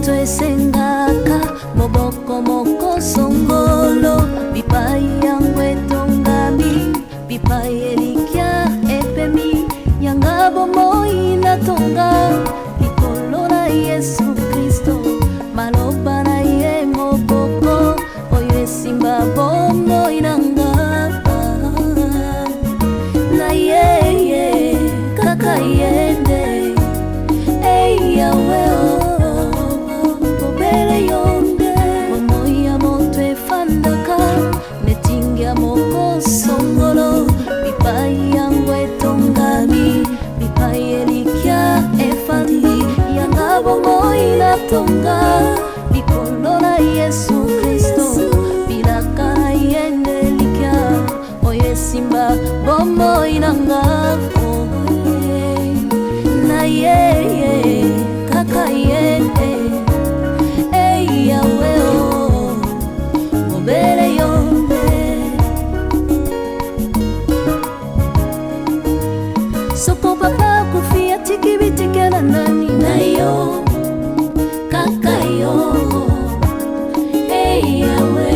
moto esengaka moboko moko songolo bipai yango etongami bipai elikya epemi yanga bomoi natonga likolo na Yesu Kristo maloba na ye moboko oyo esimba bomoi nanga na ye kaka yende yawe obele yonde bomoi ya moto efandaka netingia moko songolo bipai yango etongami bipai elikya efali yanga bomoi natonga likolo na Yesu Kristo bilaka na yende likya oyo esimba bomoi nanga na ye kaka yende yawe obele yonde soko papa kufia tikibitikana nani na yo kaka yo yawe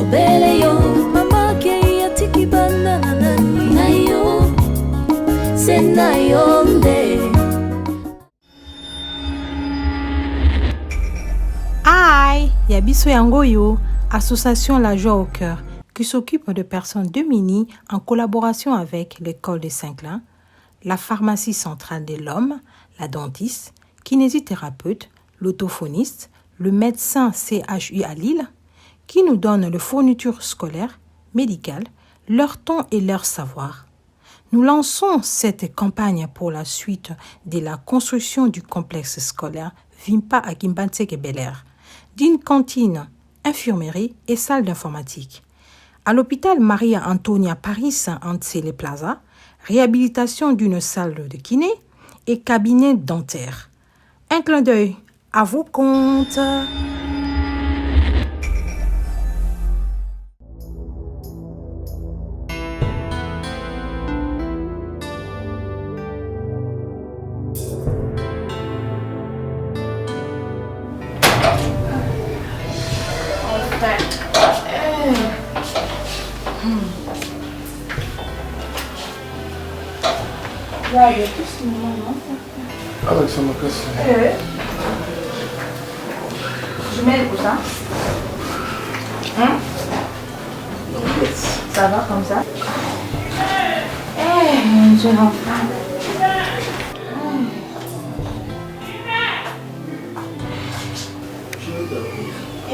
obele yo mama ke ya tikibana nani na yo sena yonde. Yabiso Yangoyo, association La Joie au Cœur, qui s'occupe de personnes démunies en collaboration avec l'école de Saint-Clin, la pharmacie centrale de l'homme, la dentiste, kinésithérapeute, l'autophoniste, le médecin CHU à Lille, qui nous donnent les fournitures scolaires, médicales, leur temps et leur savoir. Nous lançons cette campagne pour la suite de la construction du complexe scolaire Vimpa à Kimbantseke Bel-Air, d'une cantine, infirmerie et salle d'informatique. À l'hôpital Maria Antonia Paris Antsele Plaza, réhabilitation d'une salle de kiné et cabinet dentaire. Un clin d'œil à vos comptes. Là, il y a tout ce moment, non? Avec son occasion. Je mets le coussin. Ça va comme ça? Je rentre.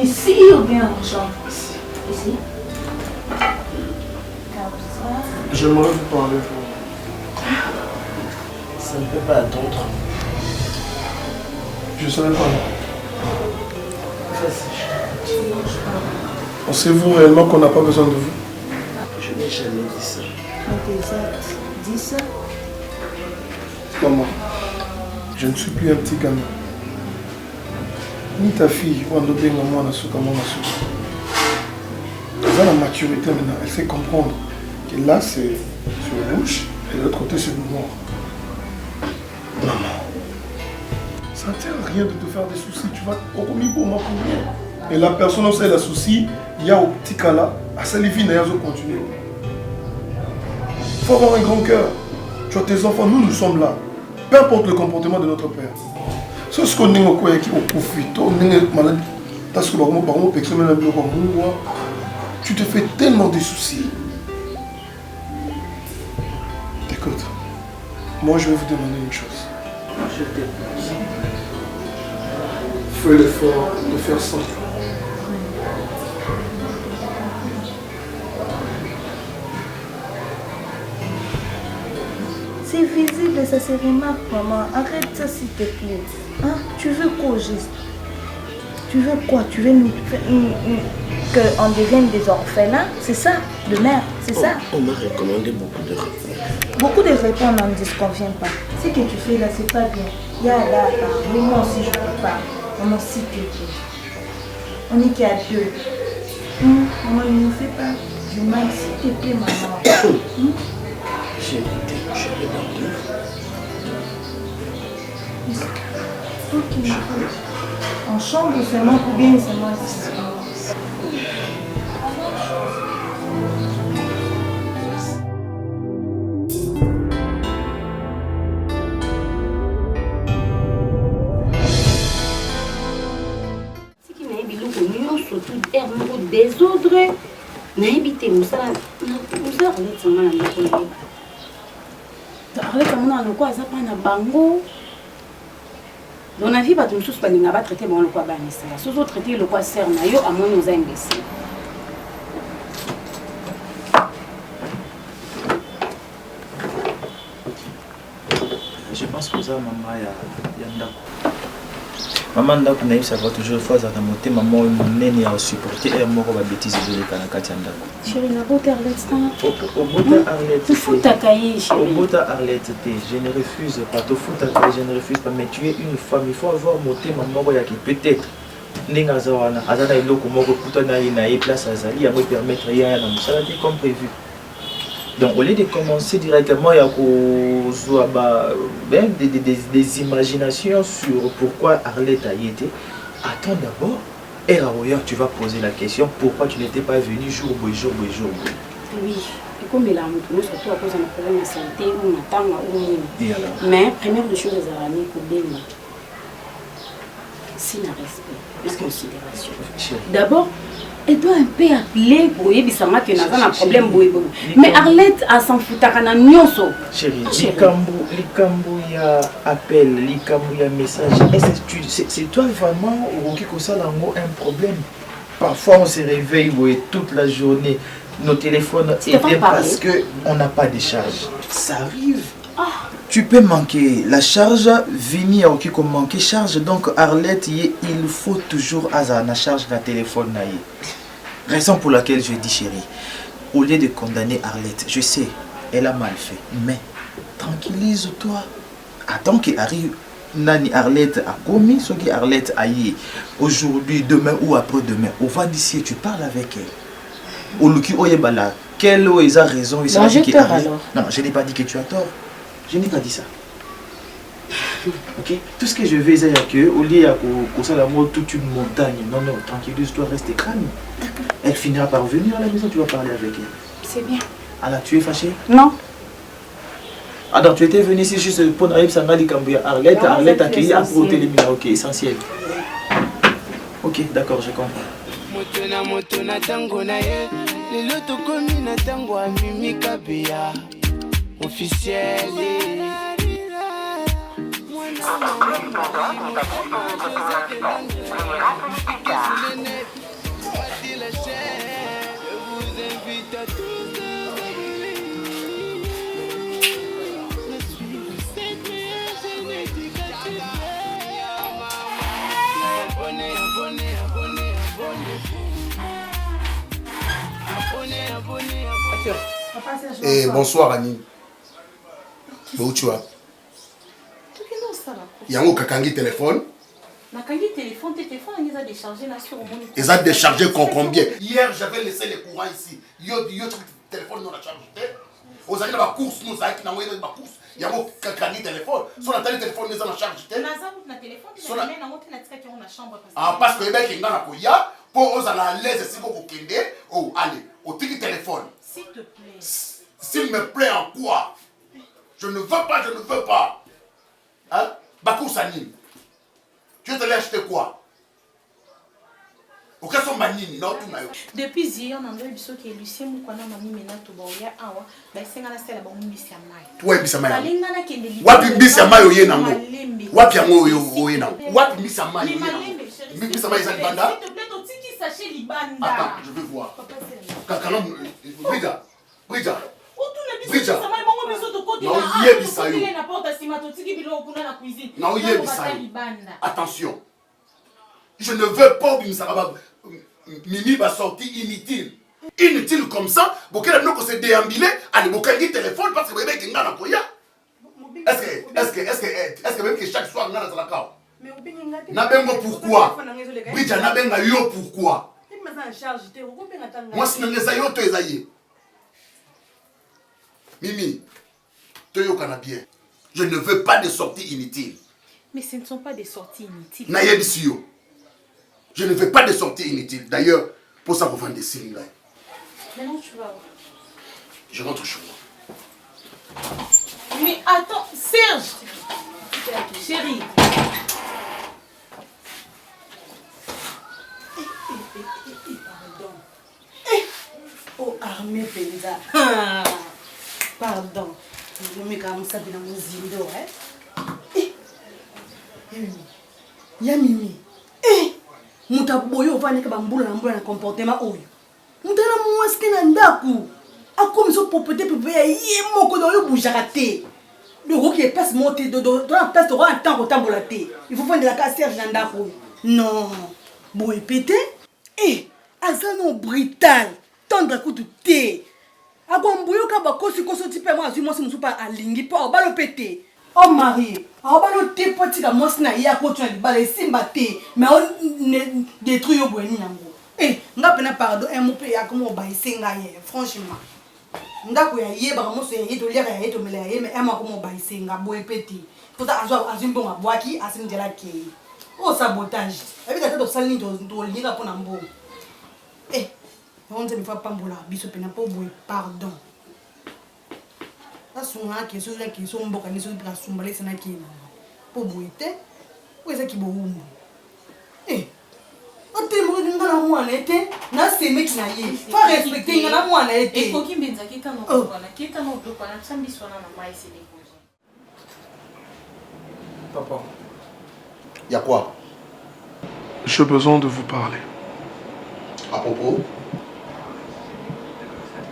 Ici ou bien en chambre? Ici. Comme ça. J'aimerais vous parler. Ça ne peut pas attendre. Je ne savais pas. Facile. Pensez-vous réellement qu'on n'a pas besoin de vous? Je n'ai jamais dit ça. Dis ça. Maman, je ne suis plus un petit gamin. Ni ta fille, ou un autre moi, elle a la maturité maintenant, elle sait comprendre que là c'est sur le rouge et de l'autre côté c'est le noir. Maman, ça ne sert à rien de te faire des soucis, tu vas au commis pour moi combien? Et la personne aussi elle a souci, il y a au petit cas là, à Salivine et à continuer. Il faut avoir un grand cœur. Tu as tes enfants, nous sommes là. Peu importe le comportement de notre père. C'est ce qu'on est au coin qui profite. Tu te fais tellement de soucis. Écoute, moi je vais vous demander une chose. Je t'écoute. Fais l'effort de faire ça. C'est visible, ça se remarque, maman. Arrête ça, s'il te plaît. Hein? Tu veux quoi au juste? Tu veux quoi? Tu veux nous qu'on devienne des orphelins? C'est ça, de mère, c'est ça? On m'a recommandé beaucoup de réponses. Beaucoup de réponses n'en disconviennent pas. Ce que tu fais là, c'est pas bien. Il y a là, mais moi aussi je peux pas. Maman, s'il te plaît. On est qu'à deux. Maman, ne nous fais pas du mal, s'il te plaît, maman. J'ai écouté, je vais dormir. Ok. En chambre seulement ou bien seulement ici? Désordre, n'habitez Moussa, bango. Dans la vie, pas de choses pas n'a pas traité bon le quoi banissa. Sous autres traité le quoi sert nayo à mon aux imbéciles. Je pense que ça maman ya maman ndako na ça va toujours fois à monter maman nene à supporter et moi va bêtise de kana kati ndako. Chérie na bote Arlette. Au bota Arlette. Tu fous ta cahier chérie. Au bota Arlette, je ne refuse pas te foutre je ne refuse pas mais tu es une femme, il faut avoir monté maman ya qui peut-être ndinga zawana azana iloko moko putana ina et place azali ya me permettre ya na musala comme prévu. Donc au lieu de commencer directement il y a des imaginations sur pourquoi Arlette a y été. Attends d'abord et là tu vas poser la question pourquoi tu n'étais pas venu jour. Oui, et comme il a montré surtout à cause de problème de santé on attend ou mais première des choses à l'année pour bien c'est un respect, la considération. D'abord elle doit un peu appeler pour que n'a un problème. Mais Arlette a s'en foutu à nyonso. Chérie, likambo ya appel, likambo ya message. C'est toi vraiment qui cause un problème. Parfois on se réveille toute la journée, nos téléphones éteignent parce qu'on n'a pas de charge. Ça arrive. Tu peux manquer la charge, venir au qui manquer charge, donc Arlette, il faut toujours avoir la charge de téléphone. Raison pour laquelle je dis chérie, au lieu de condamner Arlette, je sais, elle a mal fait, mais tranquillise-toi. Attends qu'il arrive, Nani Arlette a commis ce que Arlette a eu aujourd'hui, demain ou après-demain. On va d'ici, tu parles avec elle. Oluki Oyebala, quelle a raison? Non, j'ai tort alors. Non, je n'ai pas dit que tu as tort. Je n'ai pas dit ça. Ok? Tout ce que je veux, c'est que au lieu de toute une montagne, non, tranquillise-toi, reste calme. Elle finira par venir à la maison, tu vas parler avec elle. C'est bien. Alors, tu es fâché? Non. Alors, tu étais venu ici juste pour Naïb Sangali Kambouya. Arlette a accueilli à côté les mineurs. Ok, essentiel. Ok, d'accord, je comprends. Officiel. Et bonsoir Annie. Où tu vas? Il y a un kakangi téléphone. Ils ont déchargé combien? Hier j'avais laissé les courants ici. Yo téléphone non a chargé. Aux années de ma course, nous avons qui n'envoyé ma course. Il y a un kakangi téléphone. Son attendez téléphone nous en charge. Ah parce que les mecs qui n'ont pas ya pour aux à l'aise si vous kende. Oh allez, au tiki téléphone. S'il te plaît. S'il me plaît en quoi? Je ne veux pas. Hein? Bakou Sanin. Tu te l'as acheté quoi? Au cas où Manini, non, tout maillot. Depuis hier, on a vu que Lucien Moukwana m'a mis maintenant tout boya. Ah ouais, bah c'est un astel à bon Bissamay. Toi Bissamay. Wapi Bissamay au Yenango. Wapi Yango au Yenango. Wapi Bissamay. Bissamay est Banda. S'il te plaît, ton tiki sachet Libanda. Attends, je veux voir. Kakalom, Brida. Brida. Attention, je ne veux pas Mimi va sortir inutile. Inutile comme ça, pour qu'elle ne se déambile, elle ne peut téléphone parce que vous avez un apoya. Est-ce que même que chaque soir, on a la carte? Nabengo pourquoi? Brida Nabenga yo pourquoi? Moi, si je ne sais pas, Mimi, te bien. Je ne veux pas de sortie inutile. Mais ce ne sont pas des sorties inutiles. Nayebisio. Je ne fais pas de sorties inutiles. D'ailleurs, pour ça, vous vendez des signes là. Maintenant, tu vas voir. Je rentre chez moi. Mais attends, Serge! Chérie. Pardon. Oh, armée Penza. Pardon. Je me calme ça dans mon zindo, hein? Yamimi. Muta boyo vani ka bambula na comportement oyo. Mutana mwaske na ndaku. Akomi so popote pepe ya ye moko dans le boujarate. Le gros qui est passe monter dans la place de roi en temps autant volaté. Il faut faire de la casse Serge dans ndaku. Non. Bon pété. Azano brutal. Tendre coup de thé. Agombuyo ka bakosi koso type moi azui moi se musupa alingi pa obalo pété. Oh Marie, obalo té poti ka moi na ya ko tuna libala simba té mais on détruit yo bweni nango. Nga pena pardon un mot ya comme ba isenga ye franchement. Ndako ya ye ba mo so ye to liaka ye to mela ye mais ama comme ba isenga boy pété. Tota azwa azimbo ngabwaki asimjela ke. Oh sabotage. Avec ta to salini to linga pona mbo. On ne fait pas pour la biso pena pas boy pardon. La songa qui est là qui sont boka ni so la somba les na ki na. Po boite. Ou est-ce qui bo umbo. On te mo nga na mwana ete na seme ki na ye. Fa respecter nga na mwana ete. Et pour qui benza ki kana okwana, ki kana okwana sambi sona na mai se déposer. Papa. Y'a quoi? J'ai besoin de vous parler. À propos?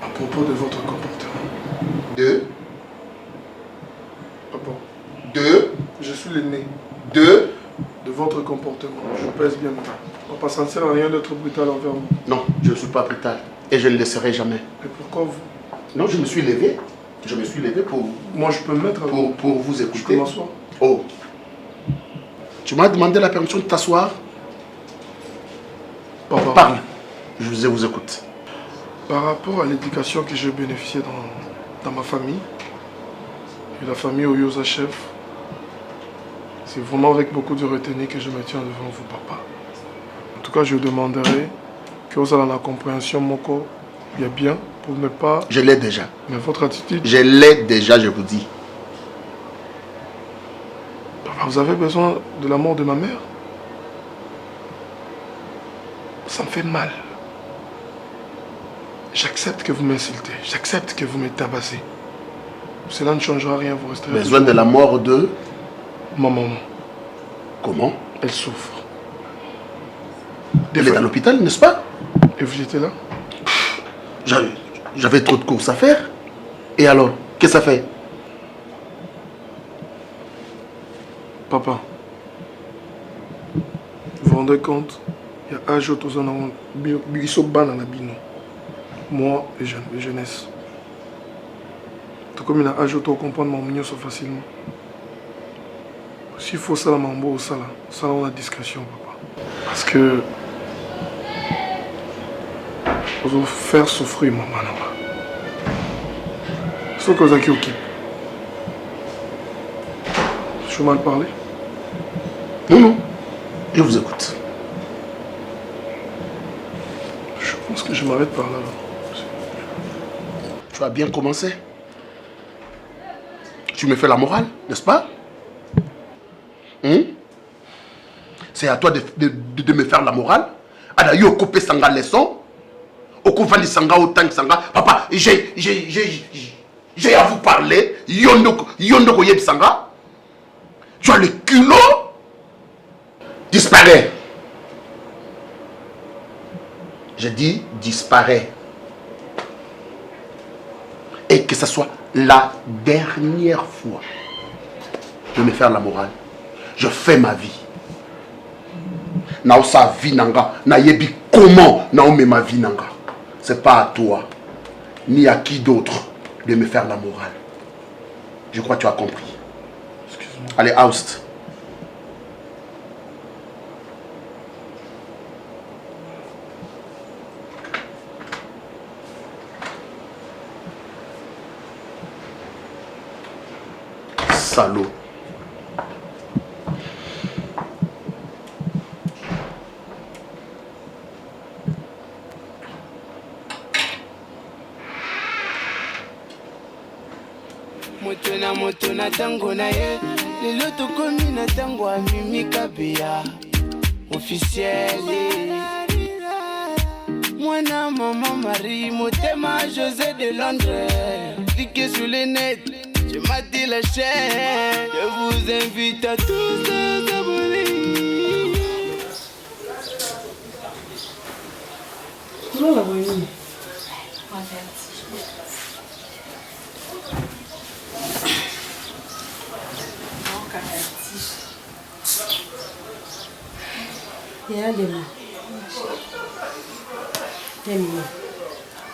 À propos de votre comportement. De? Papa. De? Je suis l'aîné. De? De votre comportement. Je pèse bien. Papa, ça ne sert à rien d'être brutal envers vous. Non, je ne suis pas brutal. Et je ne le serai jamais. Et pourquoi vous? Non, je me suis levé. Je me suis levé pour... Moi, je peux me mettre... Pour vous écouter. Je peux m'asseoir. Oh. Tu m'as demandé la permission de t'asseoir? Papa. Parle. Je vous écoute. Par rapport à l'éducation que j'ai bénéficiée dans ma famille, et la famille Oyosa Chef, c'est vraiment avec beaucoup de retenue que je me tiens devant vous, papa. En tout cas, je demanderai que vous ayez la compréhension, Moko, il y a bien, pour ne pas... Je l'ai déjà. Mais votre attitude... Je l'ai déjà, je vous dis. Papa, vous avez besoin de l'amour de ma mère? Ça me fait mal. J'accepte que vous m'insultez. J'accepte que vous me tabassez. Cela ne changera rien, vous resterez... Besoin de la mort de... Ma maman. Comment? Elle souffre. Elle est à l'hôpital, n'est-ce pas? Et vous étiez là? J'avais trop de courses à faire. Et alors, qu'est-ce que ça fait? Papa, vous vous rendez compte? Il y a un jour, tout ça, moi et jeunesse. Tout comme il y a un jour, tu comprends mon mignon facilement. S'il faut ça, mambo, ça, on a discrétion, papa. Parce que vous faire souffrir, maman. C'est ce que vous avez occupé. Je suis mal parlé? Non, non. Je vous écoute. Je pense que je m'arrête par là. Tu as bien commencé. Tu me fais la morale, n'est-ce pas? C'est à toi de me faire la morale. Adayo coupé sanga leçon. Okuvandi sanga otang sanga. Papa, j'ai à vous parler. Yondoko yeb sanga. Tu as le culot. Disparaît. J'ai dit disparaît. Et que ce soit la dernière fois de me faire la morale. Je fais ma vie. Naosa vie nanga. Nayebi comment naome ma vie nanga. C'est pas à toi, ni à qui d'autre de me faire la morale. Je crois que tu as compris. Excuse-moi. Allez, oust. Salaud. na moto na tango na ye lelo tokomi na tango ya Mimi Kabea officiel Mwana maman Marie motema José de Londres cliquez sur les nets je m'attire la chaîne je vous invite à tous à vous abonner Lola boyini yalema temina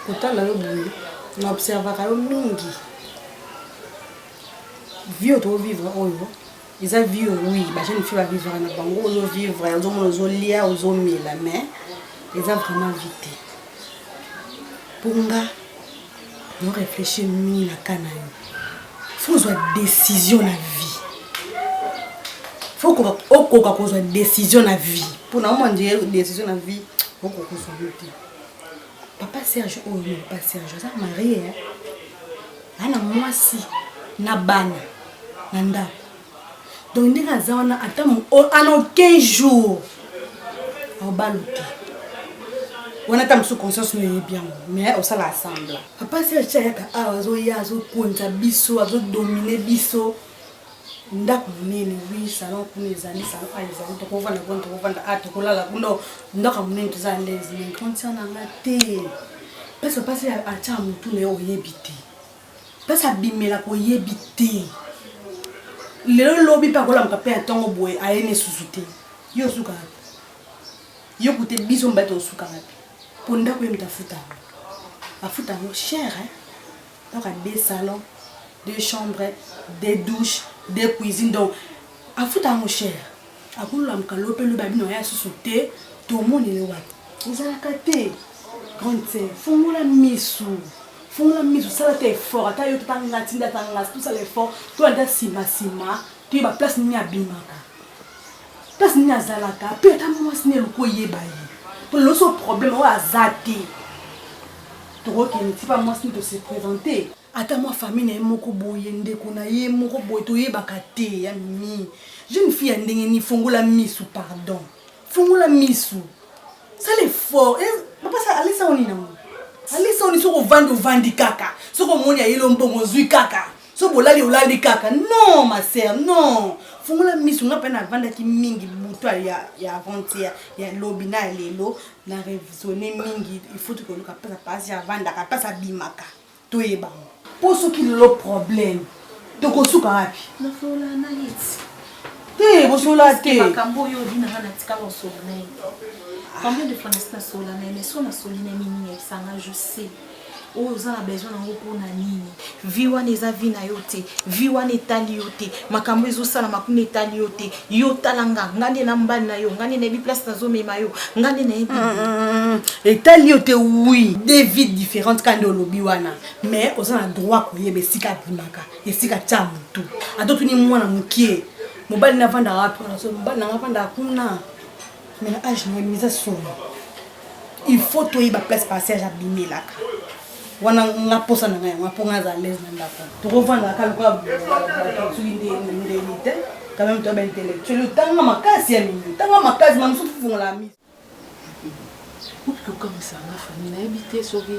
kotala yo boye na observaka yo mingi vie oto vivre oyo eza vie oui bajeune fille bavivre na bango ozovivre ozomona ozolia ozomela mais eza vraiment vite pour nga no réfléchir mingi na kana yo faut ozwa décision na vie faut okoka kozwa décision na vie pour na moi dire décision na vie okoka kozwa te papa Serge oyo papa Serge aza marié ana mwasi na bana na ndako donc ndenge aza wana ata ana 15 jours aobalo te wana ata mosu conscience no yebi yango mais osala assemble papa Serge ayaka awa azoya azokonza biso azodomine biso ndako munene wi salon kuna ezali salon ezali tokovanda kuna tokovanda tokolala kuna ndako munene toza lezi mais kontia nanga te pesa pasi acha mutu ne oyebi te pesa bimela ko yebi te lelo lobi pa kola mkape atongo boye ayene susute yo suka yo kute biso mbato suka ngapi ponda ko mtafuta afuta mo cher donc à 2 salons 2 chambres 2 douches 2 cuisines donc afuta mo cher akulu mkalope lo babino ya susute to monele wapi uzalaka te grande sœur fungula misu sala te effort ata yo tanga tinda tanga tout ça l'effort to anda sima tu ba place ni abimaka place ni azalaka pe ata mo sine loko yeba yi pour le so problème wa azati to ko ke nti pa mo sine to se présenter ata moi famille na moko boye ndeko na ye moko boye to yebaka te ya Mimi jeune fille ndenge ni fungula misu pardon fungula misu ça l'effort papa ça allez ça on ina mo allez ça on est sur vandi kaka soko moni ayelo mbongo zui kaka so bolali olali kaka non ma sœur non fungula misu nga pena vanda ki mingi buto ya avant-hier ya lobina lelo na révisionner mingi il faut que luka pesa pasi ya vanda ka pesa bimaka to yeba pour ce qui le problème to ko suka wapi na fola na hits te bosola te makambo yo dina hana tika bosola na combien de fois na sola na mais so na solina mini sanga je sais aux a besoin na pour na nini viwa neza vina yote viwa netali yote makambo ezo sala makune etali yote yo talanga ngane na mbali na yo ngane na bi place na zo mema yo ngane na ebi etali yote oui des vies différentes quand on lobi wana mais aux a droit ko yebe sika bimaka esika tamu tu adotu ni mwana mukie mobali na vanda wapi na so mobali na vanda kuna mais la âge na mise sur il faut to yeba place passage abimelaka wana ngaposa na ngai ngaponga za l'aise na ndako to kovanda ka lokwa tu ndélité quand même to ba intellectuel tanga makasi ya mingi tanga makasi mamsu funga la mise ou comme ça na famille na habité soki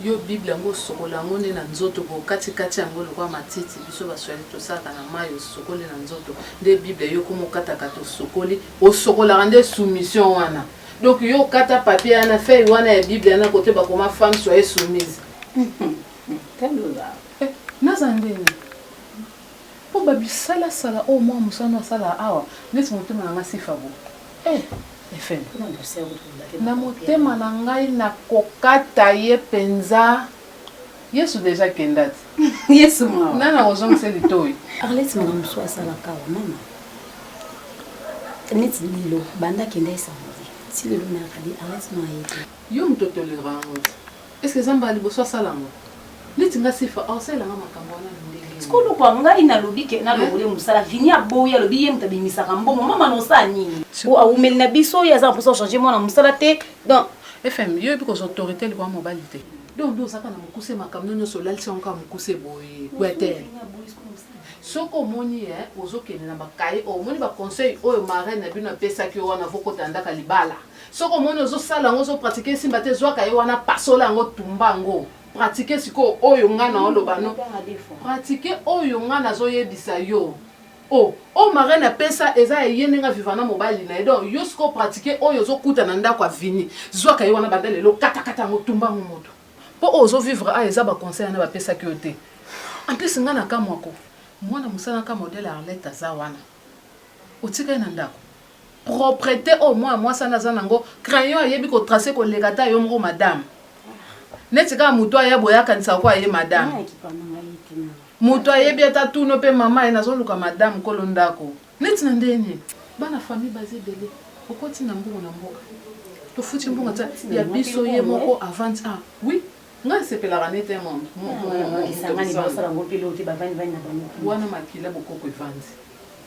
yo bible yango sokola ngo ne na nzoto ko kati yango lokwa matiti biso baswali to saka na mayo sokoli na nzoto de bible yo komo kata to sokoli o sokola rende soumission wana donc yo kata papier ana fait wana ya bible ana côté ba koma femme soit soumise tandula nazandeni po babi sala o mo musana sala awa nesi motema na sifa bo FM na motema na ngai na kokata ye penza Yesu déjà kendati Yesu mwa nana ozong se litoi Arlette mwa mswa sala kawa mama neti lilo banda kenda isamzi si lilo na kadi Arlette mwa yete yo mto tolérance est-ce que zamba liboso sala ngo neti nga sifa osela nga makambo na ndenge skolo kwa ngai na lobike na lobole musala vini aboya lobi ye mtabimisa kambo mama no sa nini o awumeli na biso ya za pour changer moi na musala te donc FM yo biko autorité li kwa mobalité donc ndo ozaka na mokuse makambo nyonso olalisi yango kaka mokuse boye kwete soki omoni ozokende na bakaye omoni baconseil oyo marraine na bino apesaki yo wana vokota ndaka libala soki omoni ozosala yango ozopratike esimba te zwaka ye wana pasola yango tumba yango pratike sikoyo oyo nga na oloba no pratike oyo nga nazoyebisa yo o marraine apesa eza eye ndenge aviva na mobali na ye donc yo sikoyo pratike oyo ozokuta na ndako avini zwaka ye wana banda lelo katakata yango tumba yango moto mpo oyo ozovivre a eza baconseil yana bapesaki yo te en plus nga na kamwako mwana musala ka modèle Arlette aza wana otika na ndako propreté au moins moi ça naza nango crayon ayebi ko tracer ko legata yo moko madame netika muto aya boya kanisa ko aye madame muto ayebi ata tuno pe mama ena zoluka madame ko ndako neti na ndeni bana famille basée belé okoti na mbongo na mboka to futi mbongo ta ya biso ye moko avant oui nga sepelaka nete monde wana makila bokoko evandi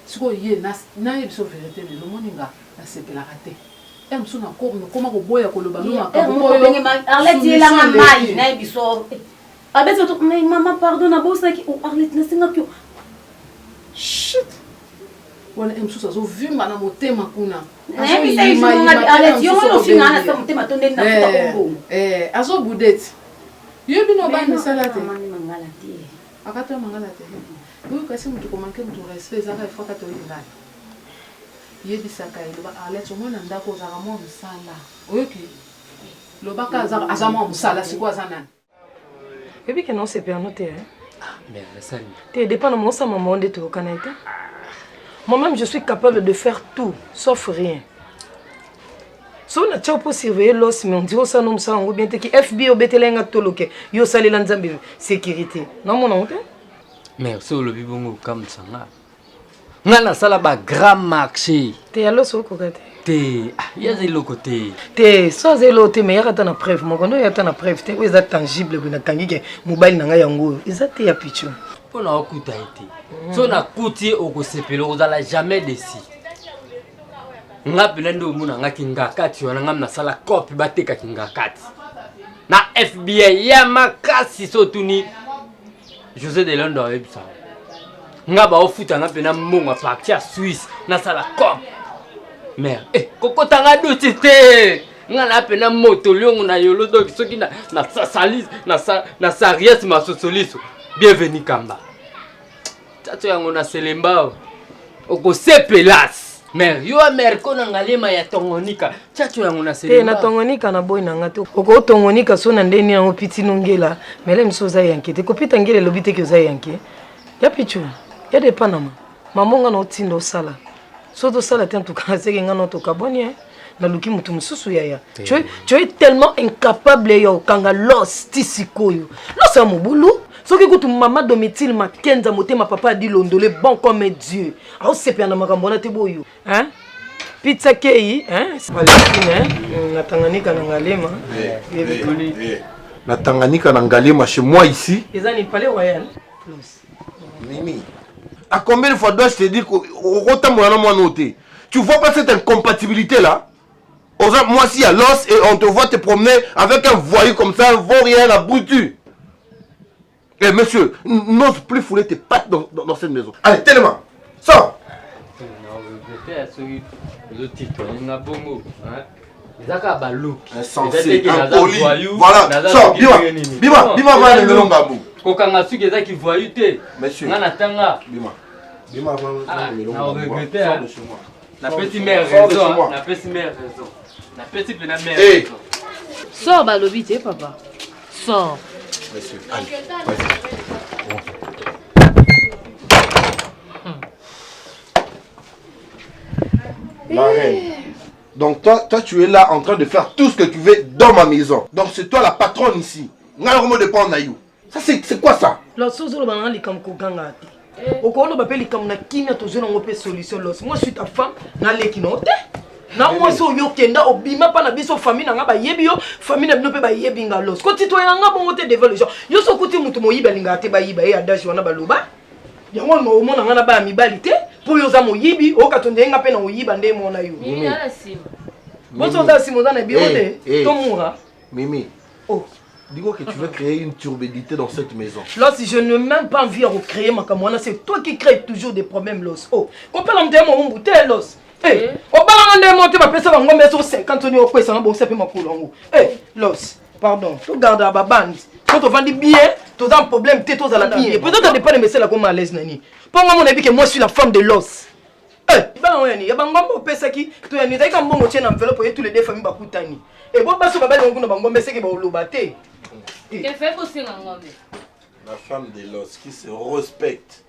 sikoyo ye nayebiso verité lelo moni nga nasepelaka te mosu nakoma koboya koloba mama pardon nabosaki Arlette nasengaki yo wana mosusu azovimba na motema kuna azobudeti yo bino bana sala te akata mangala te yo kasi mutu komanke mutu respect zaka ifaka to yinga yebisaka eloba Arlette omona ndako ozaka mwa musala oyoki lobaka aza mwa musala siko aza nani ebi ke non sepelano te mais ça te dépend de mon sa maman de tout Canada. Moi-même je suis capable de faire tout sauf rien. So na tchao pour surveiller l'os mais on dit ça non ça on bien te ki FBI obetelenga toloke yo sali la nzambe sécurité non mon honte mais so le bibongo comme ça nga na sala ba grand marché te ya l'os ko kate te ya zelo côté te so zelo te mais ya kata na preuve mo kondo ya kata na preuve te oui ça tangible ko na kangike mobile na nga yango ezate ya pichu pona okuta ite so na kuti okosepelo ozala jamais décis nga bilendo muna nga kingakati wana nga na sala copy bateka kingakati na FBI ya makasi so tuni José de Londres ebisa nga ba ofuta nga pena mbongo parti à Suisse na sala copy mère kokota nga doti te nga na pena moto liongo na yolo donc soki na salis na sariès ma sosoliso bienvenue kamba tato yango na selembao okosepelas mère yo ameriko na ngalema ya tongonika tato yango na selembao na tongonika na boy na ngato oko tongonika so na ndeni yango piti nongela mele msoza yankete kopita ngele lobite ke za yanke ya pichu ya de panama mamonga na otindo sala so to sala te en tout cas c'est nga no to kaboni na luki mutu mususu yaya tu es tellement incapable yo kanga los tisikoyo los amobulu soki kutu mama Domitille Makenza motema papa di londole bon comme Dieu au sepia na makambo na te boyo pizza kei Palestine na Tanganyika na Ngalema na Tanganyika na Ngalema chez moi ici ezani palais royal Mimi à combien de fois dois-je te dire autant moi noté tu vois pas cette incompatibilité là moi si à l'os et on te voit te promener avec un voyou comme ça un vaurien à boutu. Eh monsieur, n'ose plus fouler tes pattes dans cette maison. Allez, tellement. Sors. Insensé, impoli. Voilà, sors, Bima, va le melongabou. Monsieur. Bima, va le melongabou. Sors de chez moi. La petite mère raison, la petite mère raison. La petite mère raison. Sors, balobi, t'es papa. Sors. Monsieur, allez, vas-y. La reine. Donc toi tu es là en train de faire tout ce que tu veux dans ma maison. Donc c'est toi la patronne ici. Ça c'est quoi ça? La chose où on a les comme koganga. Au cours de l'appel comme na kimia to jeune on peut solution los. Moi je suis ta femme na lekinote. Na moi so yo kenda obima pa na biso famille nga ba yebi yo famille na bino pe ba yebi nga los. Ko tito nga bongo te développement. Yo so kuti mutu moyiba linga te ba yiba e adashi wana baloba. Yango no mona nga na ba mibalité pour yo za moyibi o katonde nga pe na oyiba nde mona yo. Ni ala sima. Boso da simo za na bio te to mura. Mimi. Oh. Dis-moi que tu veux créer une turbidité dans cette maison. Là, si je n'ai même pas envie de recréer ma camona, c'est toi qui crées toujours des problèmes, Los. Oh, on peut l'emmener mon bouteille, Los. Eh, on peut l'emmener monter ma personne, on va sur 50 euros, ça va bon, ma couleur. Eh, Los, pardon, tu gardes à ma bande. Quand on vend des billets, tu as un problème, tu es tous à la bille. Peut-être que tu n'as pas de message là comme à l'aise, Nani. Pour moi, mon avis, que moi, je suis la femme de Los. Eh, il y a un bon pesa qui, tu as un bon tien enveloppe pour tous les deux familles bakutani. Et bon, parce que tu as un bon message qui va au lobate. La femme de Los qui se respecte.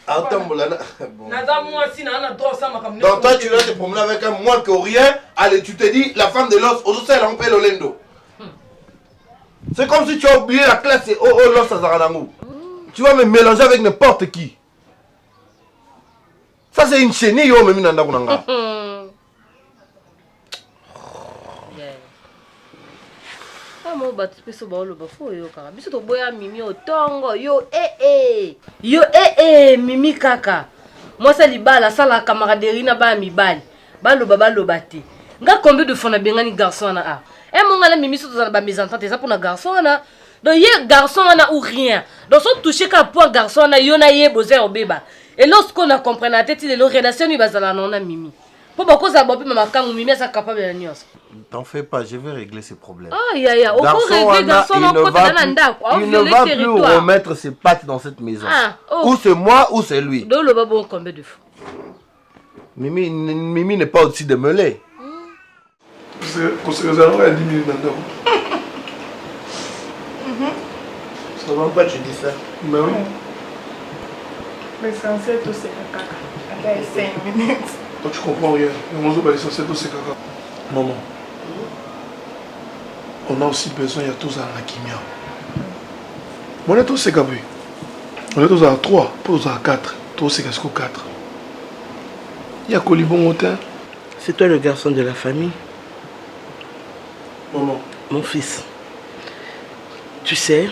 Donc toi tu vas te promener avec un moins que rien. Allez, tu te dis la femme de Los, aujourd'hui elle appelle Olendo. C'est comme si tu as oublié la classe et Los à Zaranangou. Tu vas me mélanger avec n'importe qui. Ça c'est une chenille yo même nanda kunanga. Mo batu peso ba lo ba fo yo kaka. Biso to boya mimi otongo yo mimi kaka. Moi ça libala ça la camaraderie na ba mibali. Ba lo ba te. Nga combien de fois na bengani garçon na a. Eh mon gars mimi so za ba mésentente ça pour na garçon na. Donc ye garçon na ou rien. Donc so toucher ka point garçon na yo na ye bozer obeba. Et lorsqu'on a compris la tête de relation ni bazala na mimi. Pour beaucoup ça bopi mama kangu mimi ça capable de nyos. T'en fais pas, je vais régler ces problèmes. Ah ya ya, au régler garçon il ne va plus remettre ses pattes dans cette maison. Ah, oh. Ou c'est moi ou c'est lui. Donc le babo combien de fois. Mimi n'est pas au-dessus de mêlée. Parce que nous allons à 10 minutes dans ça va pas, tu dis ça. Mais oui. L'essentiel, tout c'est caca. Après 5 minutes. Toi, tu comprends rien. L'essentiel, tout c'est caca. Maman, on a aussi besoin de tous à la kimia. On est tous ces gabés. On est tous à 3, tous à 4. Tous c'est qu'est-ce que 4. Il y a Colibon Motin. C'est toi le garçon de la famille? Maman. Mon fils. Tu sais,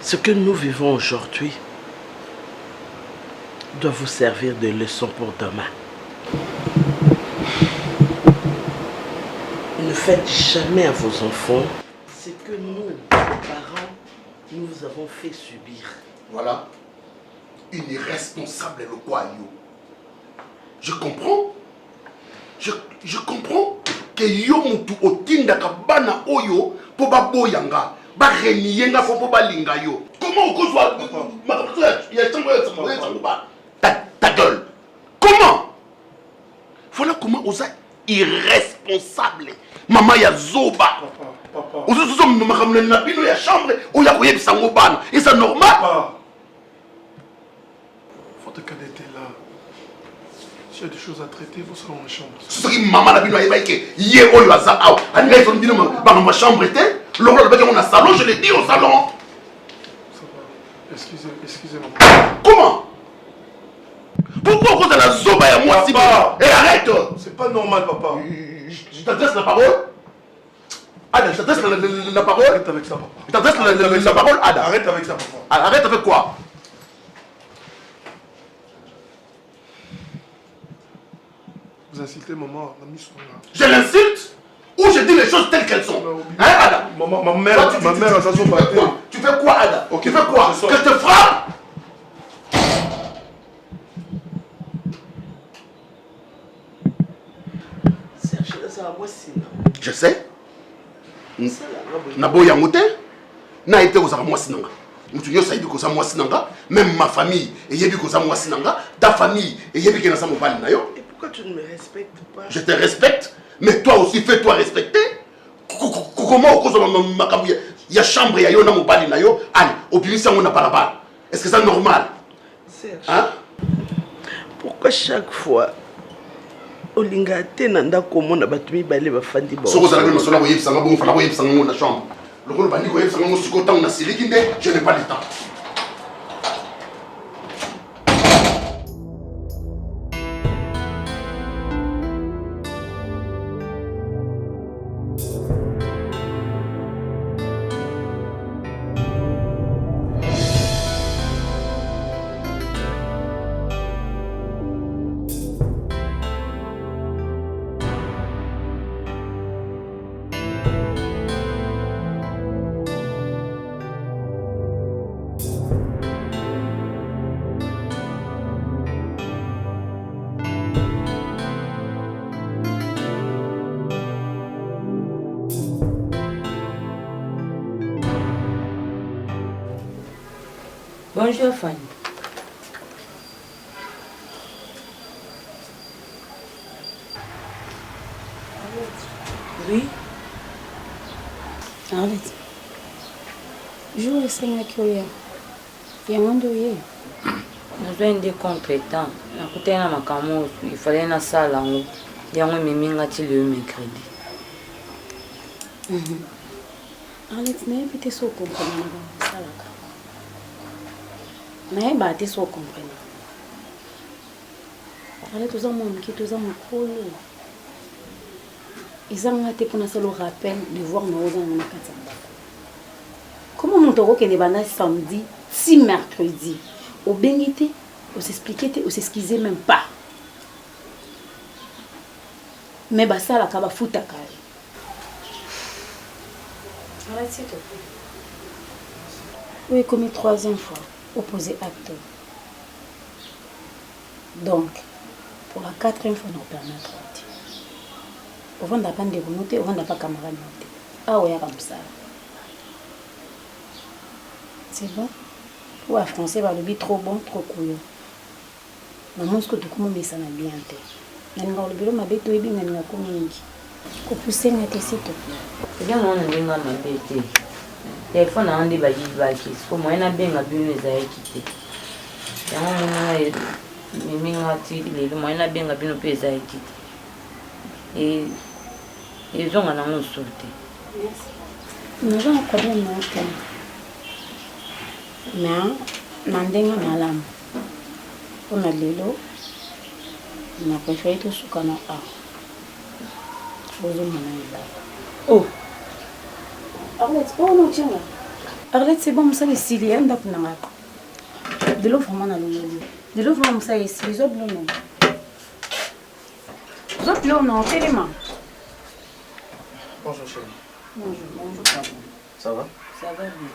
ce que nous vivons aujourd'hui doit vous servir de leçon pour demain. Ne faites jamais à vos enfants ce que nous, parents, nous avons fait subir. Voilà. Une irresponsable le quoi, yo. Je comprends. Je comprends que yo mutu otinda kabana oyo po ba boyanga. Ba reniyenga fo po ba linga yo. Comment on soit ta gueule. Comment? Voilà comment on est irresponsable. Maman ya zoba. On se somme makamna na bino ya chambre ou ya koyebisa ngobana. Et c'est normal. Faut te cadetter là. S'il y a des choses à traiter, vous serez dans la chambre. C'est ce qui maman la bino ya baike. Hier oyo aza aw. Anga ils ont bino ma chambre était. L'autre le on a salon, je l'ai dit au salon. Ça va. Excusez-moi. Comment? Pourquoi cause de la zoba et moi si bien? Et arrête! C'est pas normal, papa. Je t'adresse la parole. Ada, je t'adresse la parole. Arrête avec ça, papa. Je t'adresse la parole, Ada. Arrête avec ça, papa. Arrête avec quoi? Vous insultez maman, la mise. Je l'insulte ou je dis les choses telles qu'elles sont? Hein, Ada? Ma mère, elle s'en bat. Tu fais quoi, Ada? Okay, tu fais quoi? Que je te frappe? Je sais. Naboya moté. Na été aux armoires sinanga. Mutunyo saïdi koza moi sinanga. Même ma famille et yebi koza moi sinanga. Ta famille et yebi kena sa mobali na yo. Et pourquoi tu ne me respectes pas? Je te respecte, mais toi aussi fais-toi respecter. Comment au cause de ma caméra? Il y a chambre et il y a mobali na yo. Allez, au plus ça on a pas la balle. Est-ce que c'est normal? Serge. Hein? Pourquoi chaque fois olinga te nanda komona batu mibale bafandi ba soko zala masolo ko yebisanga bongo fala ko yebisanga na chambre lokolo bandi ko yebisanga ngo siko tango na siliki nde je n'ai pas le temps. Bonjour Fanny. Oui. Arlette. Je esengaki oya. Yango nde oye. Nazwa nde compétent. Nakutana na makambo il fallait na sala yango. Yango ememinga ti le mercredi. Arlette, nayebi te so okomprene na basalaka. Nayeba te so okomprene. Arlette, oza mwana moke toza mokolo. Ezanga te mpona sala rappel devoir na ozanga na kati ya ndako. Comment moto okokende banda samedi si mercredi obengi te osexplike te osexcuse même pas. Mais basalaka bafutaka ye. Arrête s'il te plaît. Oui, commis 3e fois opposé acte. Donc pour la 4e fois nous permettre on va pas de noter, on va pas camarade noter. Ah ouais, comme ça. C'est bon? Ou à français, va le dire trop bon, trop couillon. Mais moi, ce que tu commences ça n'a bien été. Mais nous le bureau m'a bête ou bien nous a communiqué. Pour pousser ma tête s'il te plaît. C'est bien on a bien ma bête. Téléphone a rendu bagi bagi. Pour moi, on a bien ma bien les a quitté. Et on a minga ti les moi on a bien ma bien les a quitté. Et ils ont un sorti. Nous avons un problème maintenant. Mais nandenga malam. On a lelo. On a préféré tout ce qu'on a. Oh. Arlette, oh non tiens là. Arlette, c'est bon, ça les Syriens d'apnanga. De l'eau vraiment dans le de l'eau vraiment ça ici, les autres non. Les autres non, tellement. Bonjour chérie. Bonjour papa. Ça va? Ça va bien.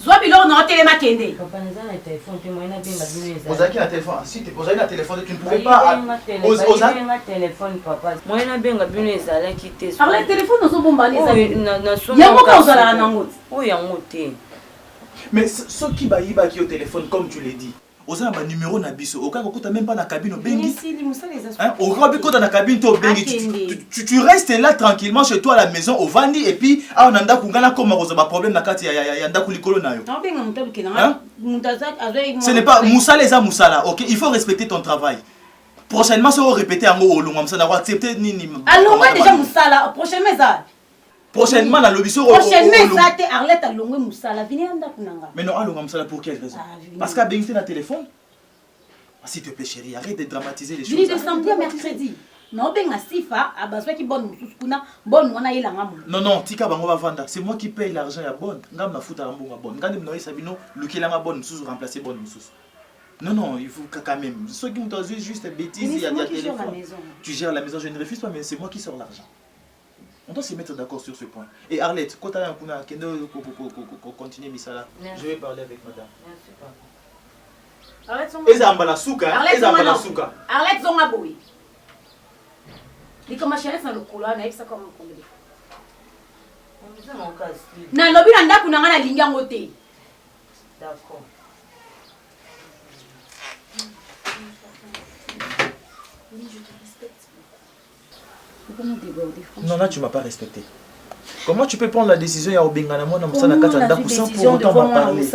Zobilo non téléma kende. Papa nous a un téléphone, tu m'as bien ma bien. Vous avez un téléphone. Si tu posais un téléphone, tu ne pouvais pas. Vous avez un téléphone papa. Moi on a bien ma bien les ala quitter. Alors le téléphone nous sommes bombardés ça. Il y a beaucoup de la nangote. Oui, y a monté. Mais ceux qui baillent qui au téléphone comme tu l'as dit. Aux un numéro na biso, au cas où tu n'as même pas la cabine au bengi. Au cas où tu as la cabine au bengi, tu restes là tranquillement chez toi à la maison au vandi et puis ah on anda kungana comme on a problème na kati ya nda kulikolo na yo. Ce n'est pas Moussala les a Moussala, OK, il faut respecter ton travail. Prochainement ça va répéter en haut long, ça va accepter ni. Alors moi déjà Moussala, prochainement ça. Prochainement la lobiso prochainement ça te Arlette a longé Moussala vini anda kunanga. Mais non allons Moussala pour quelle raison? Parce qu'à bengi na téléphone. S'il te plaît chérie, arrête de dramatiser les choses. Vini de samedi à mercredi. Non benga sifa abaswa ki bonne mususkuna bonne wana ila ngamu. Non tika bango va vendre. C'est moi qui paye l'argent ya bonne. Ngam na futa mbonga bonne. Ngande mnoy sabino lukela nga bonne mususu remplacer bonne mususu. Non, il faut quand même. Ceux qui m'ont dit juste bêtises, il y a des téléphones. Tu gères la maison, je ne refuse pas, mais c'est moi qui sors l'argent. On doit se mettre d'accord sur ce point. Et Arlette, quand tu as un coup pour continuer Misala, je vais parler avec madame. Merci papa. Ezamba la souka, ezamba la souka. Arlette zonga boy. Liko machéresse na lokula na ebisa comme combien de fois. On dit mon cas. Na lobi na ndaku na nga na lingi yango te. D'accord. Oui, je te respecte. Comment déborder Non, là tu m'as pas respecté. Comment tu peux prendre la décision ya obengana mona musala kata ndaku sans pour autant m'en parler?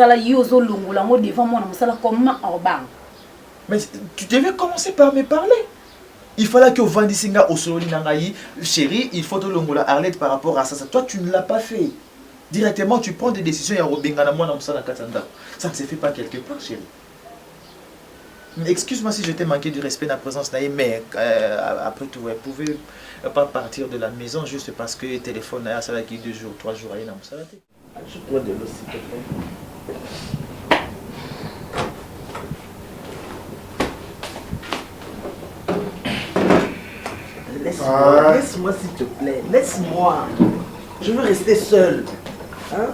Mais tu devais commencer par me parler. Il fallait que Vandisinga au solo nangayi, chérie, il faut te longola Arlette par rapport à ça. Toi tu ne l'as pas fait. Directement tu prends des décisions ya obengana mona musala kata ndaku. Ça ne se fait pas quelque part, chérie. Excuse-moi si je t'ai manqué du respect de la présence, mais après tout, vous ne pouvez pas partir de la maison juste parce que le téléphone a ça qui 2 jours, 3 jours, il y a ça. Ajoute-moi de l'eau, s'il te plaît. Laisse-moi s'il te plaît, laisse-moi. Je veux rester seul. Hein?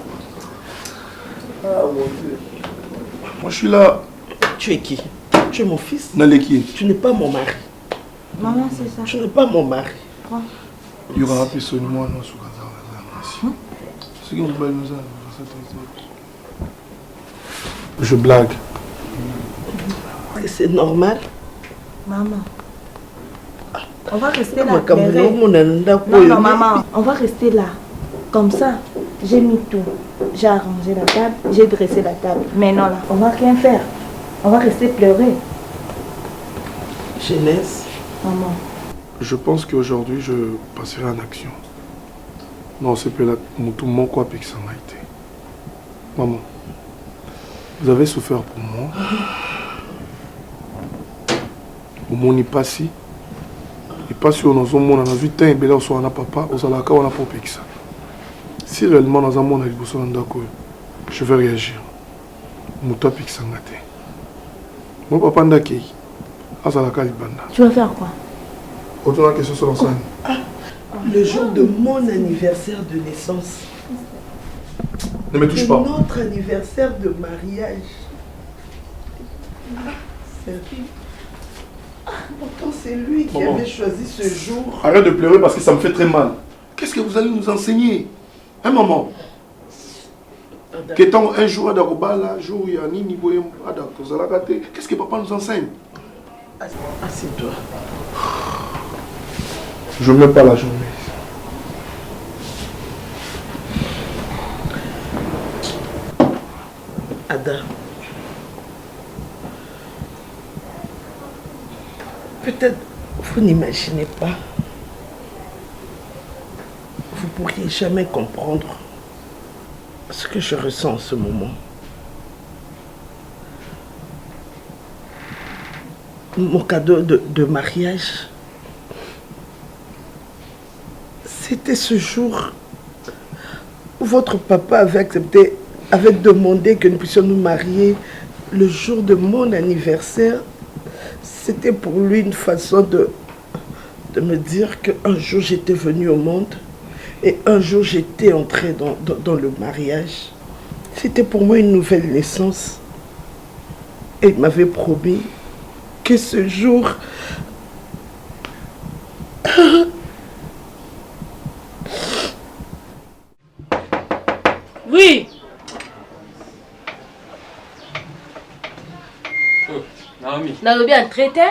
Ah mon Dieu. Moi je suis là. Tu es qui? Tu es mon fils. Naleki. Tu n'es pas mon mari. Maman, c'est ça. Tu n'es pas mon mari. Quoi? Il y aura un peu de moi dans ce cas. Ce qui me plaît, je blague. que c'est normal? Maman, on va rester là. Non, maman, on va rester là. Comme ça, j'ai mis tout. J'ai arrangé la table, j'ai dressé la table. Maintenant là, on va rien faire. On va rester pleurer. Jeunesse. Maman. Je pense qu'aujourd'hui, je passerai en action. Non, c'est pas là. Mon quoi que ça m'a été. Maman, vous avez souffert pour moi. Au monde n'est pas si. Et pas si on a un monde, on a vu tant et bel on a papa, on a la on a pas ça. Si réellement dans un monde avec besoin d'accord, je vais réagir. Mon top est ça ngate. Mon papa ndaki. Azalaka libanda. Tu vas faire quoi? Autour de la question sur l'ensemble. Le jour de mon anniversaire de naissance. Ne me touche pas. Notre anniversaire de mariage. Pourtant, c'est lui qui avait choisi ce jour. Arrête de pleurer parce que ça me fait très mal. Qu'est-ce que vous allez nous enseigner? Un moment. Qu'étant un jour à Darobala, un jour il y a Nini Boyem à Dakozalagate, qu'est-ce que papa nous enseigne? Assieds-toi. Je ne mets pas la journée. Ada. Peut-être vous n'imaginez pas. Vous ne pourriez jamais comprendre ce que je ressens en ce moment. Mon cadeau de mariage, c'était ce jour où votre papa avait demandé que nous puissions nous marier le jour de mon anniversaire. C'était pour lui une façon de me dire qu'un jour j'étais venue au monde et un jour j'étais entrée dans le mariage. C'était pour moi une nouvelle naissance. Et il m'avait promis que ce jour... Oui. Naomi. Nalobi en traité.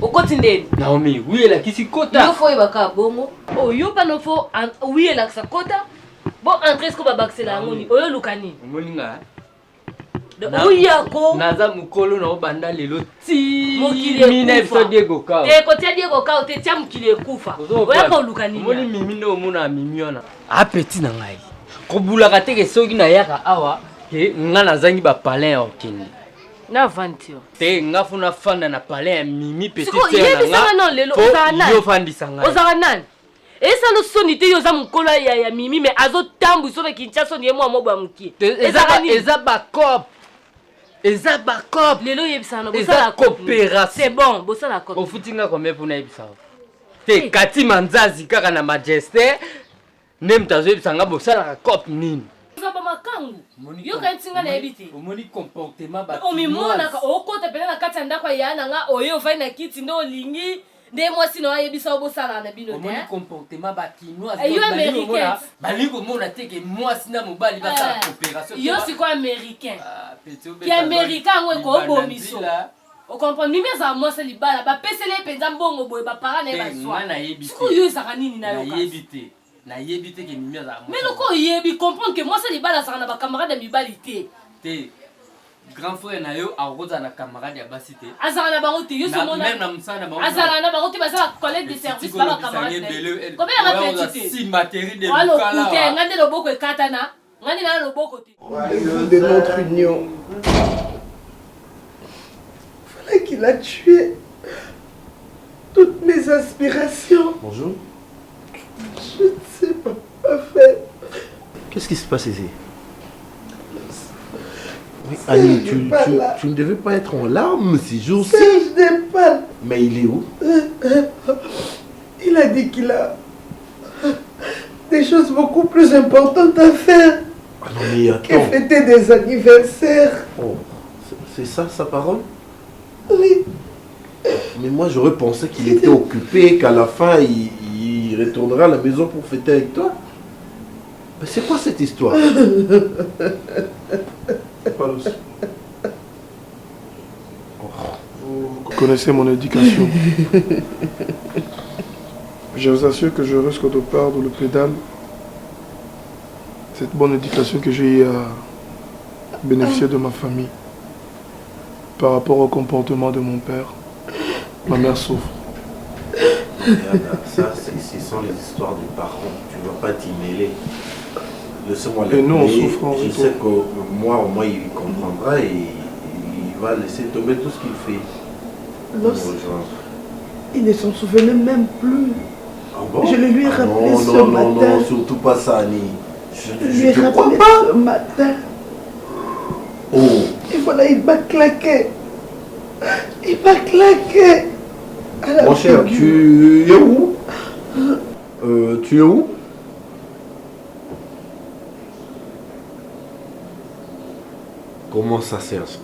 Okoti ndeni. Naomi, oui elle a kisi kota. Yo fo ebaka bongo. Oh yo pa no fo oui elle a sa kota. Bon entrer ce ko ba baxela ngoni. Oyo lukani. Moninga. Oui yako. Naza mukolo na obanda lelo ti. Mokile Mina episode Diego Kao. Kotia Diego Kao te tia mukile kufa. Oya ko lukani. Moni mimi ndo mona mimiona. Apeti na ngai. Kobulaka teke soki na yaka awa ke nga nazangi ba palin okende. Na vantio. Te nga funa fanda na palin mimi petit sœur na nga. Yo fandisa ngai. Ozara nani? Esa lo soni te yo za mukolo ya mimi me azo tambu so na Kinshasa ni mo ba mukie. Eza ba cop. Eza ba cop. Lelo yebisana bosala coopération. C'est bon, bosala cop. Ofutinga combien pour na yebisa. Te kati manzazi kaka na majesté. Nem tazo yebisanga bosala cop nini. Ba makangu. Yo ka ntinga na yebite. Omoni comportement ba. Omimona ka okota pele na kati ndako ya nanga oyo vai na kiti ndo lingi. Nde mwasi no ayebisa obosala na bino te. Omoni comportement ba kinois. Yo américain. Balingo mona teke mwasi na mobali ba sala coopération. Yo si quoi américain. Qui américain we ko bomiso. O comprend mimi za mwasi libala ba pesele penza mbongo boye ba para na ba swa. Siko yo saka nini na yo ka. Yebite. Na yebite ke mimi za mwasi. Mais loko yebi comprendre que mwasi libala saka na ba camarade mibali te. Te grand frère na yo aroza na camarade ya basi te. Azala na bango te yo so mona. Même na musana bango. Azala na bango te bazala collègue de service ba ba camarade. Combien la petite? Si matériel de Walo kute ngande loboko ekatana. Ngande na loboko te. De notre union. Fallait qu'il a tué toutes mes aspirations. Bonjour. Je ne sais pas faire. Qu'est-ce qui se passe ici? Oui, Annie, tu ne devais pas être en larmes ces jours-ci. Serge Népal. Mais il est où? Il a dit qu'il a des choses beaucoup plus importantes à faire. Ah non, mais attends. Que fêter des anniversaires. Oh, c'est ça sa parole? Oui. Mais moi j'aurais pensé qu'il était occupé, qu'à la fin il retournera à la maison pour fêter avec toi. Mais c'est quoi cette histoire? Vous connaissez mon éducation. Je vous assure que je risque de perdre le pédale. Cette bonne éducation que j'ai eu à bénéficier de ma famille. Par rapport au comportement de mon père, ma mère souffre. Ça, ce sont les histoires des parents. Tu ne vas pas t'y mêler. Laissez-moi Et nous, on mêler. souffre en Je retour. sais que moi, au moins, il comprendra et il va laisser tomber tout ce qu'il fait. L'os, il ne s'en souvenait même plus. Ah bon? Je le lui ai rappelé non, ce non, matin. Non, non, surtout pas ça, Annie. Je lui ai te crois rappelé pas. ce matin. Oh. Et voilà, il m'a claqué. Il m'a claqué. Mon cher, tu es où? Tu es où? Comment ça, Serge?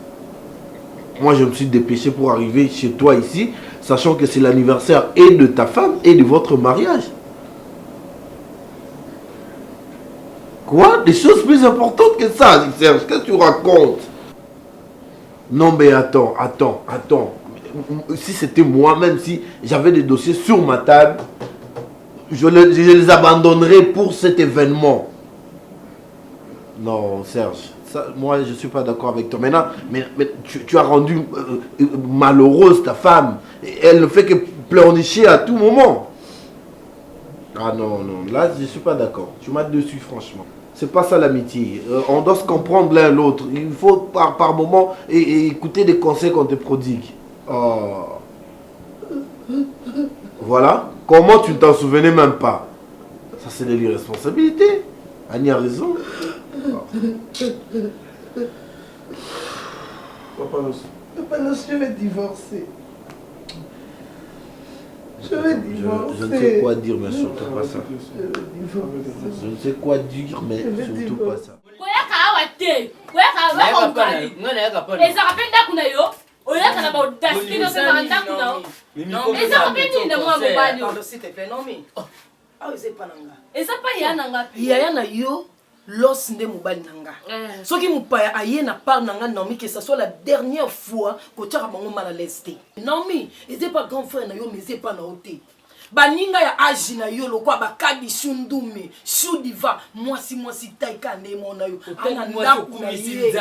Moi, je me suis dépêché pour arriver chez toi ici, sachant que c'est l'anniversaire et de ta femme et de votre mariage. Quoi? Des choses plus importantes que ça, Serge. Qu'est-ce que tu racontes? Non, mais attends. Si c'était moi-même, si j'avais des dossiers sur ma table, je les abandonnerais pour cet événement. Non, Serge. Ça, moi, je ne suis pas d'accord avec toi. Maintenant, mais tu as rendu malheureuse ta femme. Elle ne fait que pleurnicher à tout moment. Ah non, là, je ne suis pas d'accord. Tu m'as dessus, franchement. C'est pas ça l'amitié. On doit se comprendre l'un l'autre. Il faut par moment et écouter des conseils qu'on te prodigue. Oh. Voilà. Comment tu ne t'en souvenais même pas? Ça, c'est de l'irresponsabilité. Annie a raison. Papa, je vais divorcer. Je vais divorcer. Je ne sais quoi dire, mais surtout pas ça. Je ne sais quoi dire, mais surtout pas ça. yaya na yo los nde mobali nanga soki mopaya aye na part nanga Naomi que ça soit la dernière fois kotiaka bango mal à l'aise te Naomi eze pas grand frère na yo mais eze pas na ote baninga ya agi na yo lokwa bakagi shundume shudiva mwasi taika nde mona yo ana ndaku na ye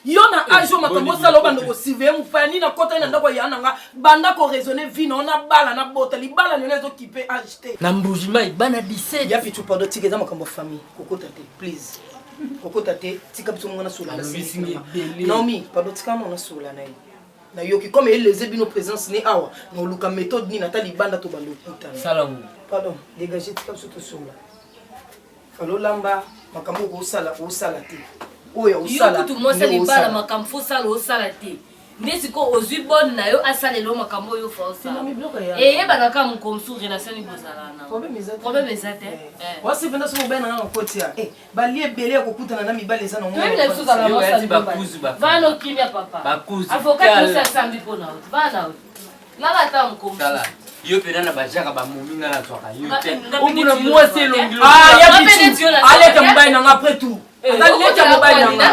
yo na agi makambo sala bando ko surveiller mopaya ni na kota na ndako ya nanga banda ko raisonner vie na ona bala na bota libala ni lezo kipe agi te na mbujima ibana 17 ya pitu pardon tikeza makambo famille kokota te please kokota te tika biso mwana sola na singi Naomi pardon tika mwana sola na ye na yoki comme elle les bino présence ni awa no luka méthode ni natali banda to bando kutana salam pardon dégager tika biso to sola falo lamba makambo ko sala te oya usala yo kutu mosa libala makambo sala osala te ndesi ko ozwi bonne na yo asalelo makambo yo force yeba na ka mkomsu relation ni bozala na problème ezate wasi venda so bena na kotia balie belé ko kutana na mibale sana ngo même les choses à la mosa va no kimia papa avocat nous ça samedi pour na va na la ta mkomsu yo pena na bajaka ba mominga na twaka yo te omuna mwasi longi ya bitu allez kambai na après tout aleka mobali nanga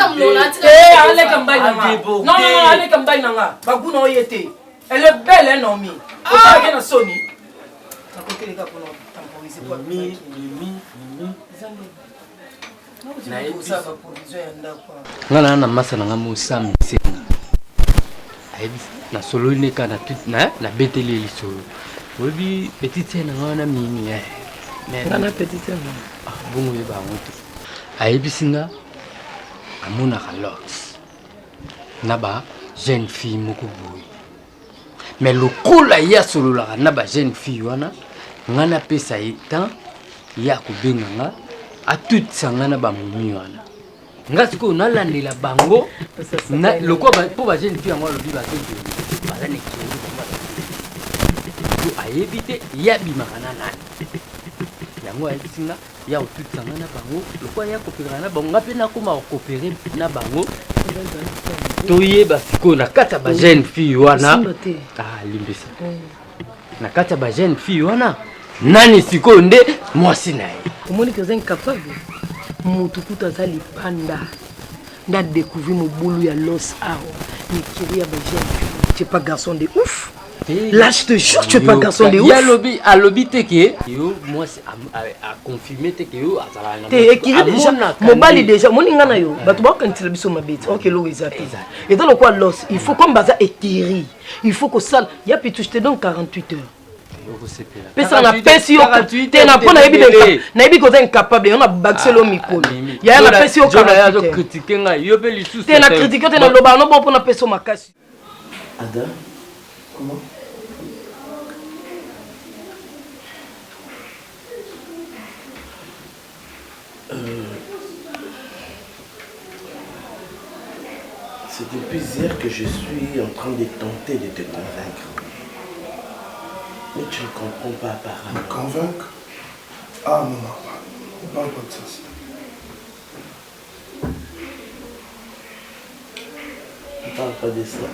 aleka mobali nanga non aleka mobali nanga bakuna oyete elle est belle Naomi otake na soni nakoteleka pour temporiser pour mimi ngana na masa na ngamu sami senga ayebi na solo ne kana na beteli lisolo obi petite na ngana mimi mais ngana petite bungu ye ba ngoto ayebisinga amonaka lox na ba jeune fille moko boye mais lokola ye asololaka na ba jeune fille wana nga napesa ye temps ye akobenga nga atutisa nga na bamomi wana nga sikoyo nalandela bango lokola mpo ba jeune fille yango alobi bakekende baza nekende ayebi te ye abimaka na nani yango ayebisinga ya otutisa nga na bango lokwa ya kopekana na bango nga mpe nakoma kokopere na bango toyeba sikoyo na kati ya bajeune fille wana limbisa na kati ya bajeune fille wana nani sikoyo nde mwasi na ye omoni ke oza incapable motu kuta aza libanda nda découvrir mobulu ya los awa mikiri ya bajeune fille tu n'es pas garçon de ouf. Là, je te jure, tu n'es pas garçon de ouf. Il y a lobby teke. Yo, moi, à confirmer teke yo. T'es écrit déjà. Mon bali déjà. Mon ingana yo. Bah tu vois quand tu l'as vu ma bête. Ok, l'eau est appelée. Et dans le quoi l'os, il faut comme baza étiré. Il faut que ça. Il y a puis tu te donnes 48 heures. Pesa na pesi yo te na pona yebi de na yebi ko te incapable on a baxé lo mikolo ya na pesi yo kana ya zo critiquer nga yo pe li sous te na critiquer te na loba no bon pona peso makasi. Ada, comment? C'est depuis hier que je suis en train de tenter de te convaincre. Mais tu ne comprends pas apparemment. Me convaincre? Ah non, on ne parle pas de ça. On ne parle pas de ça.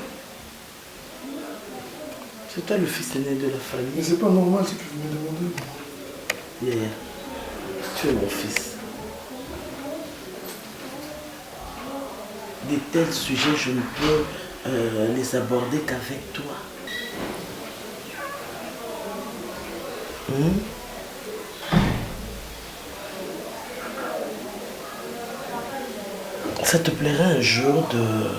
C'est toi le fils aîné de la famille. Mais c'est pas normal ce que vous me demandez. Yeah, tu es mon fils. De tels sujets, je ne peux les aborder qu'avec toi. Ça te plairait un jour de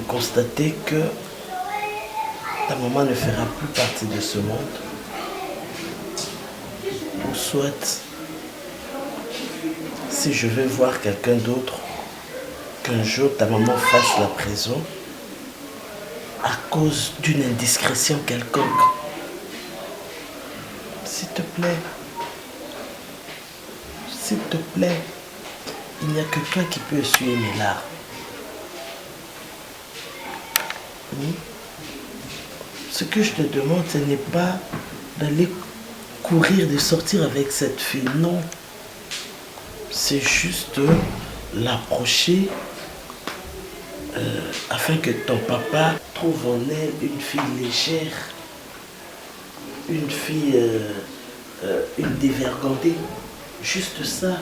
constater que ta maman ne fera plus partie de ce monde, ou soit si je vais voir quelqu'un d'autre, qu'un jour ta maman fasse la prison à cause d'une indiscrétion quelconque. S'il te plaît, il n'y a que toi qui peux essuyer mes larmes. Ce que je te demande, ce n'est pas d'aller courir, de sortir avec cette fille, non. C'est juste l'approcher afin que ton papa trouve en elle une fille légère, une fille, une dévergondée, juste ça.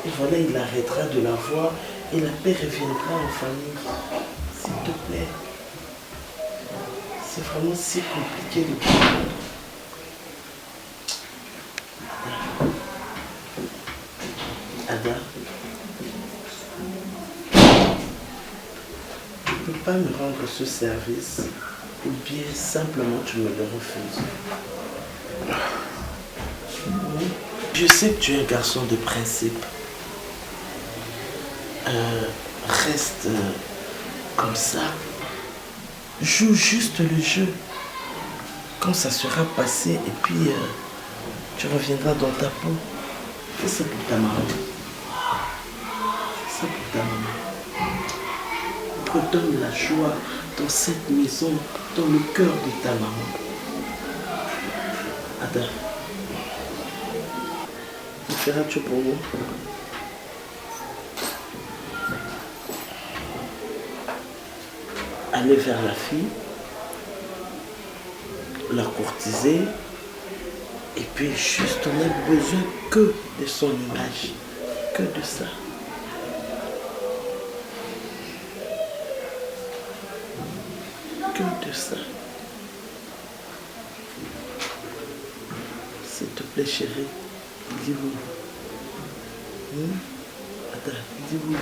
Et voilà, il arrêtera de la voir et la paix reviendra en famille. S'il te plaît. C'est vraiment si compliqué de comprendre. Ada, tu ne peux pas me rendre ce service ou bien simplement tu me le refuses. Je sais que tu es un garçon de principe. Reste comme ça. Joue juste le jeu. Quand ça sera passé et puis tu reviendras dans ta peau. Fais ça pour ta maman. Fais ça pour ta maman. Redonne la joie dans cette maison, dans le cœur de ta maman. Ada, tu feras-tu pour moi? Aller vers la fille, la courtiser, et puis juste on n'a besoin que de son image, que de ça. Que de ça. S'il te plaît chérie, dis-vous. Attends, dis-vous.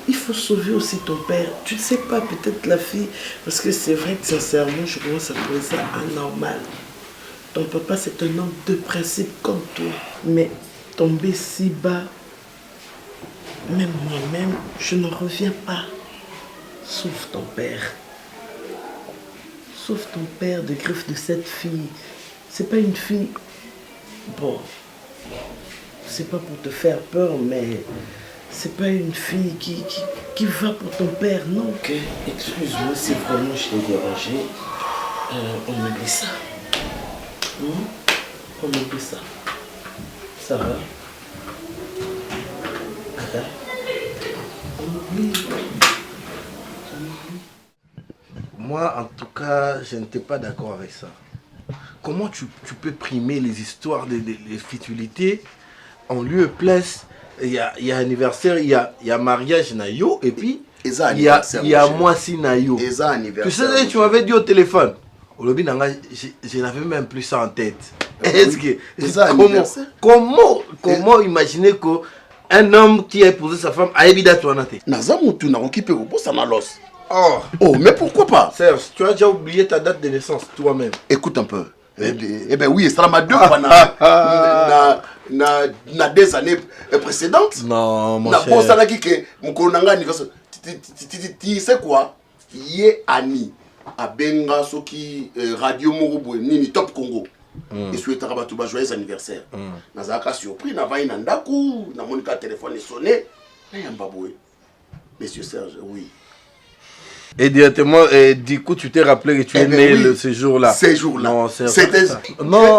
Il faut sauver aussi ton père. Tu ne sais pas, peut-être la fille, parce que c'est vrai que sincèrement, je commence à trouver ça anormal. Ton papa, c'est un homme de principe comme toi. Mais tomber si bas, même moi-même, je n'en reviens pas. Sauve ton père. Sauve ton père de griffes de cette fille. C'est pas une fille... Bon, c'est pas pour te faire peur, mais... C'est pas une fille qui va pour ton père, non. Ok, excuse-moi si vraiment je t'ai dérangé. On oublie ça. On oublie ça. Ça va? On oublie. Moi, en tout cas, je n'étais pas d'accord avec ça. Comment tu peux primer les histoires de futilités en lieu et place il y a anniversaire, il y a mariage na yo, et puis il y a moisi na yo. Tu sais, tu m'avais dit au téléphone. Je n'avais même plus ça en tête. Est-ce que comment imaginer qu'un homme qui a épousé sa femme a évidemment tout en tête? Oh, mais pourquoi pas? Serge, tu as déjà oublié ta date de naissance toi-même. Écoute un peu. Eh ben oui, ça m'a 2 fois na des années précédentes. Non, mon cher. Tu sais quoi? Yé Ani abenga soki radio Morobo nini Top Congo. Et souhaite à tout joyeux anniversaire. Nazaka surpris na vai na ndaku na monika téléphone sonné. Na yambaboué. Monsieur Serge, oui. Et directement, du coup, tu t'es rappelé que tu es né ce jour-là. Ce jour-là. Non, c'était directement,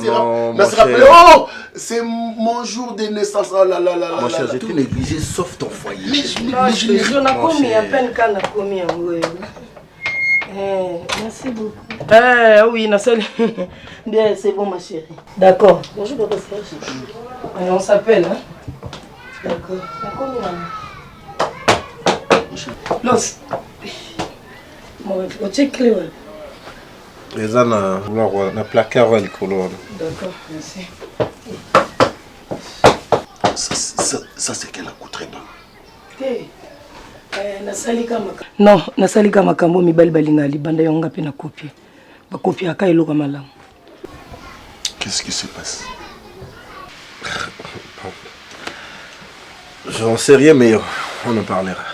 oh, c'est mon jour de naissance. Mon cher, j'ai tout négligé sauf ton foyer. Je n'ai commis à peine qu'un a commis en vrai. Merci beaucoup. Oui, bien, c'est bon, ma chérie. D'accord. Bonjour, papa Serge. On s'appelle, hein? D'accord. Los. On check clé. Les ans na placard le color. D'accord, merci. Ça c'est qu'elle a coûté bon. Non, nasalika makambo mibali balinga libanda yonga pe na copie. Ba copie aka eloka malamu. Qu'est-ce qui se passe? J'en sais rien, mais on en parlera.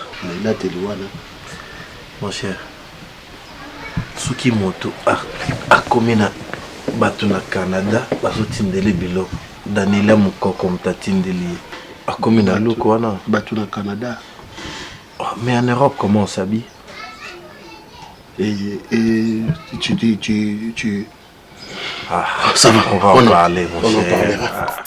Là, t'es loin, là. Mon cher, Suki Moto a commis na bato na Canada, bazo tindeli bilo. Daniela Mukoko mta tindeli. A commis na loko wana. Bato na Canada. Oh, mais en Europe, comment on s'habille? Et tu... Ah, ça va, on va en parler, mon cher. On en parlera.